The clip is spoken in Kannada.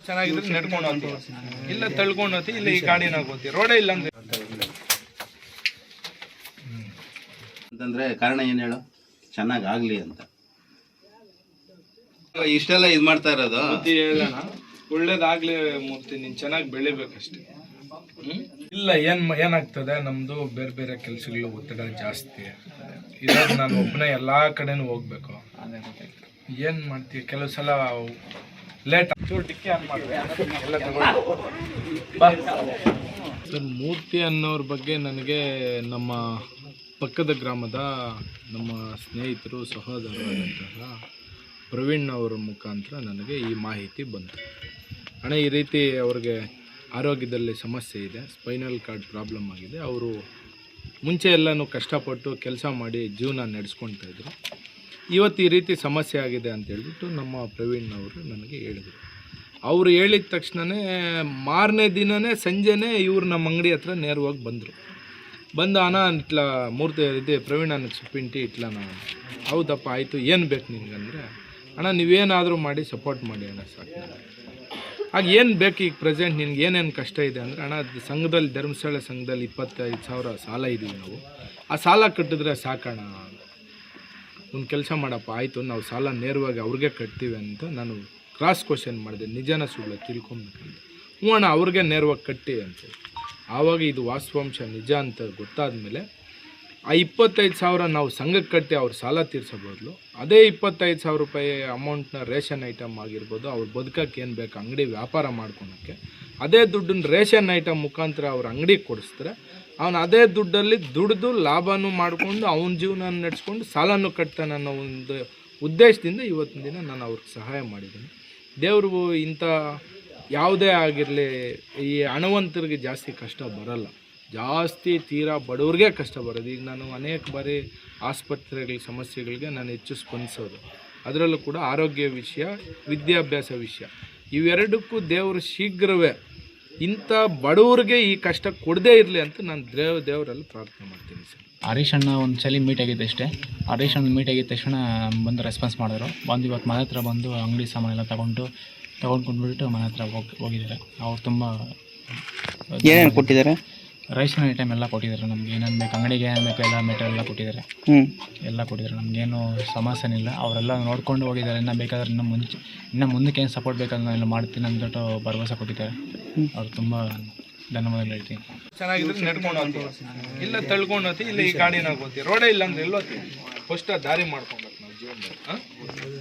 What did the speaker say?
ಚೆನ್ನಾಗಿದ್ರೆ ನಡ್ಕೊಂಡು ಹೋಗ್ತೀವಿ, ಇಲ್ಲ ತಳ್ಕೊಂಡು ಹೋಗ್ತೀವಿ, ಇಲ್ಲ ಈ ಗಾಡಿನಾಗ ಹೋಗ್ತೀವಿ. ರೋಡೇ ಇಲ್ಲ ಅಂದ್ರೆ ಅಂತಂದ್ರೆ ಕಾರಣ ಏನು ಹೇಳು, ಚೆನ್ನಾಗಾಗಲಿ ಅಂತ ಇಷ್ಟೆಲ್ಲ ಇದು ಮಾಡ್ತಾ ಇರೋದು. ಬುದ್ಧಿ ಹೇಳೋಣ, ಒಳ್ಳೇದಾಗ್ಲಿ ಮೂರ್ತಿ, ನೀನು ಚೆನ್ನಾಗಿ ಬೆಳಿಬೇಕಷ್ಟೆ. ಇಲ್ಲ ಏನಾಗ್ತದೆ, ನಮ್ಮದು ಬೇರೆ ಬೇರೆ ಕೆಲಸಗಳು ಒತ್ತಡ ಜಾಸ್ತಿ ಇರೋದು. ನಾನು ಒಬ್ಬನೇ ಎಲ್ಲ ಕಡೆನೂ ಹೋಗ್ಬೇಕು. ಏನು ಮಾಡ್ತೀವಿ, ಕೆಲವು ಸಲ ಲೇಟ್ ಟಿಕ್ಕಿ ಆನ್ ಮಾಡಿದೆ ಎಲ್ಲ ತಗೊಂಡು. ಸರ್, ಮೂರ್ತಿ ಅನ್ನೋರ ಬಗ್ಗೆ ನನಗೆ ನಮ್ಮ ಪಕ್ಕದ ಗ್ರಾಮದ ನಮ್ಮ ಸ್ನೇಹಿತರು ಸಹೋದರರಾದಂತಹ ಪ್ರವೀಣ್ ಅವರ ಮುಖಾಂತರ ನನಗೆ ಈ ಮಾಹಿತಿ ಬಂತು. ಅಣ್ಣ, ಈ ರೀತಿ ಅವ್ರಿಗೆ ಆರೋಗ್ಯದಲ್ಲಿ ಸಮಸ್ಯೆ ಇದೆ, ಸ್ಪೈನಲ್ ಕಾರ್ಡ್ ಪ್ರಾಬ್ಲಮ್ ಆಗಿದೆ. ಅವರು ಮುಂಚೆ ಎಲ್ಲನೂ ಕಷ್ಟಪಟ್ಟು ಕೆಲಸ ಮಾಡಿ ಜೀವನ ನಡೆಸ್ಕೊಳ್ತಾಯಿದ್ರು. ಇವತ್ತು ಈ ರೀತಿ ಸಮಸ್ಯೆ ಆಗಿದೆ ಅಂತ ಹೇಳ್ಬಿಟ್ಟು ನಮ್ಮ ಪ್ರವೀಣ್ ಅವರು ನನಗೆ ಹೇಳಿದರು. ಅವರು ಹೇಳಿದ ತಕ್ಷಣವೇ ಮಾರನೇ ದಿನವೇ ಸಂಜೆನೇ ಇವರು ನಮ್ಮ ಅಂಗಡಿ ಹತ್ರ ನೇರವಾಗಿ ಬಂದರು. ಬಂದು ಅಣ್ಣ ಇಟ್ಲ ಮೂರ್ತಿ ಇದೆ ಪ್ರವೀಣ್ ಅನ್ನಕ್ಕೆ ಸೊಪ್ಪಿಂಟಿ ಇಟ್ಲಣ್ಣ. ಹೌದಪ್ಪ, ಆಯಿತು, ಏನು ಬೇಕು ನಿನ್ಗಂದರೆ, ಅಣ್ಣ ನೀವೇನಾದರೂ ಮಾಡಿ ಸಪೋರ್ಟ್ ಮಾಡಿ ಅಣ್ಣ, ಸಾಕು. ಆಗ ಏನು ಬೇಕು ಈಗ ಪ್ರೆಸೆಂಟ್ ನಿನ್ಗೆ ಏನೇನು ಕಷ್ಟ ಇದೆ ಅಂದರೆ, ಅಣ್ಣ ಸಂಘದಲ್ಲಿ ಧರ್ಮಸ್ಥಳ ಸಂಘದಲ್ಲಿ 25,000 ಸಾಲ ಇದ್ದೀವಿ ನಾವು, ಆ ಸಾಲ ಕಟ್ಟಿದ್ರೆ ಸಾಕಣ್ಣ. ಒಂದು ಕೆಲಸ ಮಾಡಪ್ಪ, ಆಯಿತು, ನಾವು ಸಾಲ ನೇರವಾಗಿ ಅವ್ರಿಗೆ ಕಟ್ತೀವಿ ಅಂತ ನಾನು ಕ್ರಾಸ್ ಕ್ವಶನ್ ಮಾಡಿದೆ, ನಿಜನ ಸುಳ್ಳು ತಿಳ್ಕೊಬೇಕಂತ. ಹ್ಞೂ ಅಣ್ಣ, ಅವ್ರಿಗೆ ನೇರವಾಗಿ ಕಟ್ಟಿ ಅಂತ. ಆವಾಗ ಇದು ವಾಸ್ತವಾಂಶ ನಿಜ ಅಂತ ಗೊತ್ತಾದ ಮೇಲೆ ಆ 25,000 ನಾವು ಸಂಘಕ್ಕೆ ಕಟ್ಟಿ ಅವ್ರ ಸಾಲ ತೀರಿಸೋ ಬದಲು ಅದೇ 25,000 ರೂಪಾಯಿ ಅಮೌಂಟ್ನ ರೇಷನ್ ಐಟಮ್ ಆಗಿರ್ಬೋದು, ಅವ್ರು ಬದುಕಕ್ಕೆ ಏನು ಬೇಕು ಅಂಗಡಿ ವ್ಯಾಪಾರ ಮಾಡ್ಕೊಳಕ್ಕೆ, ಅದೇ ದುಡ್ಡನ್ನ ರೇಷನ್ ಐಟಮ್ ಮುಖಾಂತರ ಅವ್ರ ಅಂಗಡಿಗೆ ಕೊಡಿಸಿದ್ರೆ ಅವನು ಅದೇ ದುಡ್ಡಲ್ಲಿ ದುಡಿದು ಲಾಭನೂ ಮಾಡಿಕೊಂಡು ಅವನ ಜೀವನ ನಡೆಸ್ಕೊಂಡು ಸಾಲನೂ ಕಟ್ತಾನೆ ಅನ್ನೋ ಒಂದು ಉದ್ದೇಶದಿಂದ ಇವತ್ತಿನ ದಿನ ನಾನು ಅವ್ರಿಗೆ ಸಹಾಯ ಮಾಡಿದ್ದೀನಿ. ದೇವರು ಇಂಥ ಯಾವುದೇ ಆಗಿರಲಿ, ಈ ಹಣವಂತರಿಗೆ ಜಾಸ್ತಿ ಕಷ್ಟ ಬರಲ್ಲ, ಜಾಸ್ತಿ ತೀರಾ ಬಡವ್ರಿಗೆ ಕಷ್ಟ ಬರೋದು. ಈಗ ನಾನು ಅನೇಕ ಬಾರಿ ಆಸ್ಪತ್ರೆಗಳ ಸಮಸ್ಯೆಗಳಿಗೆ ನಾನು ಹೆಚ್ಚು ಸ್ಪಂದಿಸೋದು, ಅದರಲ್ಲೂ ಕೂಡ ಆರೋಗ್ಯ ವಿಷಯ, ವಿದ್ಯಾಭ್ಯಾಸ ವಿಷಯ, ಇವೆರಡಕ್ಕೂ ದೇವರು ಶೀಘ್ರವೇ ಇಂಥ ಬಡವ್ರಿಗೆ ಈ ಕಷ್ಟ ಕೊಡದೇ ಇರಲಿ ಅಂತ ನಾನು ದೇವರಲ್ಲಿ ಪ್ರಾರ್ಥನೆ ಮಾಡ್ತೀನಿ ಸರ್. ಹರೀಶ್ ಅಣ್ಣ ಒಂದು ಸಲ ಮೀಟ್ ಆಗಿದ್ದೆ ಅಷ್ಟೇ. ಹರೀಶ್ ಅಣ್ಣ ಮೀಟ್ ಆಗಿದ್ದ ತಕ್ಷಣ ಬಂದು ರೆಸ್ಪಾನ್ಸ್ ಮಾಡಿದ್ರು. ಬಂದು ಇವತ್ತು ಮನೆ ಹತ್ರ ಬಂದು ಅಂಗಡಿ ಸಾಮಾನೆಲ್ಲ ತೊಗೊಂಡ್ಬಿಟ್ಟು ಮನೆ ಹತ್ರ ಹೋಗಿದ್ದಾರೆ. ಅವ್ರು ತುಂಬ ಏನೇನು ಕೊಟ್ಟಿದ್ದಾರೆ? ರೇಷನ್ ಐಟಮ್ ಎಲ್ಲ ಕೊಟ್ಟಿದ್ದಾರೆ. ನಮ್ಗೆ ಏನೇನು ಬೇಕು, ಅಂಗಡಿಗೆ ಏನೇನು ಬೇಕು ಎಲ್ಲ ಮೆಟೀರಿಯಲ್ ಎಲ್ಲ ಕೊಟ್ಟಿದ್ದಾರೆ. ಎಲ್ಲ ಕೊಟ್ಟಿದ್ದಾರೆ. ನಮಗೇನು ಸಮಸ್ಯೆನಿಲ್ಲ. ಅವರೆಲ್ಲ ನೋಡ್ಕೊಂಡು ಹೋಗಿದ್ದಾರೆ. ಇನ್ನು ಬೇಕಾದ್ರೆ ಇನ್ನು ಮುಂದಕ್ಕೆ ಏನು ಸಪೋರ್ಟ್ ಬೇಕಾದ್ರೆ ನಾನು ಮಾಡ್ತೀನಿ ಅಂದ್ಬಿಟ್ಟು ಭರವಸೆ ಕೊಟ್ಟಿದ್ದಾರೆ. ಅವ್ರು ತುಂಬ ಧನ್ಯವಾದಗಳು ಹೇಳ್ತೀನಿ. ಚೆನ್ನಾಗಿದ್ರೆ ನಡ್ಕೊಂಡು ಹೋಗ್ತೀವಿ, ಇಲ್ಲ ತಳ್ಕೊಂಡು ಹೋಗ್ತೀವಿ, ಇಲ್ಲ ಈ ಗಾಡಿನಾಗ ಹೋಗ್ತೀವಿ. ರೋಡೇ ಇಲ್ಲ ಅಂದ್ರೆ ಎಲ್ಲೋಗ್ತೀವಿ. ಫಸ್ಟ್ ದಾರಿ ಮಾಡ್ಕೊಬೇಕು ನಾವು ಜೀವನದಲ್ಲಿ.